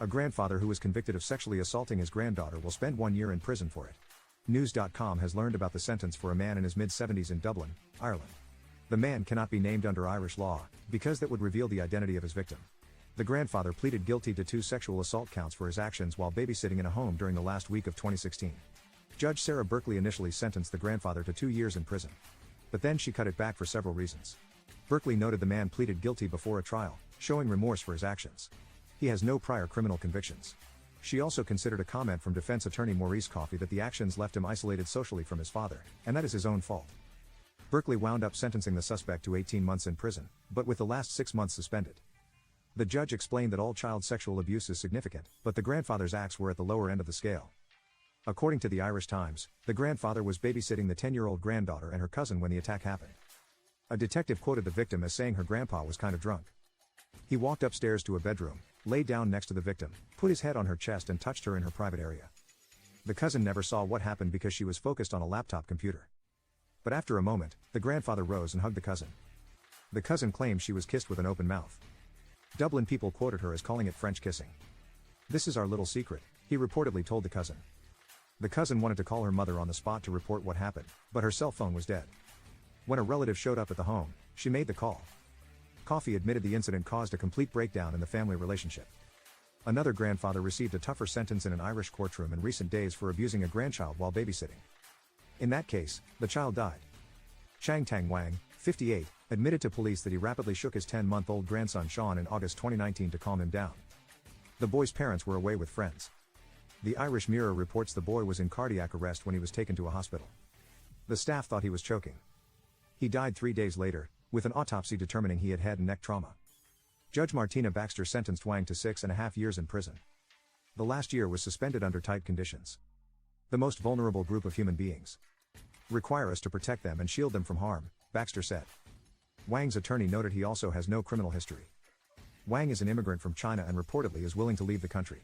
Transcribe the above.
A grandfather who was convicted of sexually assaulting his granddaughter will spend 1 year in prison for it. News.com has learned about the sentence for a man in his mid-70s in Dublin, Ireland. The man cannot be named under Irish law, because that would reveal the identity of his victim. The grandfather pleaded guilty to 2 sexual assault counts for his actions while babysitting in a home during the last week of 2016. Judge Sarah Berkeley initially sentenced the grandfather to 2 years in prison. But then she cut it back for several reasons. Berkeley noted the man pleaded guilty before a trial, showing remorse for his actions. He has no prior criminal convictions. She also considered a comment from defense attorney Maurice Coffey that the actions left him isolated socially from his father, and that is his own fault. Berkeley wound up sentencing the suspect to 18 months in prison, but with the last 6 months suspended. The judge explained that all child sexual abuse is significant, but the grandfather's acts were at the lower end of the scale. According to the Irish Times, the grandfather was babysitting the 10-year-old granddaughter and her cousin when the attack happened. A detective quoted the victim as saying her grandpa was kind of drunk. He walked upstairs to a bedroom, laid down next to the victim, put his head on her chest and touched her in her private area. The cousin never saw what happened because she was focused on a laptop computer. But after a moment, the grandfather rose and hugged the cousin. The cousin claimed she was kissed with an open mouth. Dublin people quoted her as calling it French kissing. "This is our little secret," he reportedly told the cousin. The cousin wanted to call her mother on the spot to report what happened, but her cell phone was dead. When a relative showed up at the home, she made the call. Coffey admitted the incident caused a complete breakdown in the family relationship. Another grandfather received a tougher sentence in an Irish courtroom in recent days for abusing a grandchild while babysitting. In that case, the child died. Chang Tang Wang, 58, admitted to police that he rapidly shook his 10-month-old grandson Sean in August 2019 to calm him down. The boy's parents were away with friends. The Irish Mirror reports the boy was in cardiac arrest when he was taken to a hospital. The staff thought he was choking. He died 3 days later, with an autopsy determining he had head and neck trauma. Judge Martina Baxter sentenced Wang to 6.5 years in prison. The last year was suspended under tight conditions. The most vulnerable group of human beings. Require us to protect them and shield them from harm, Baxter said. Wang's attorney noted he also has no criminal history. Wang is an immigrant from China and reportedly is willing to leave the country.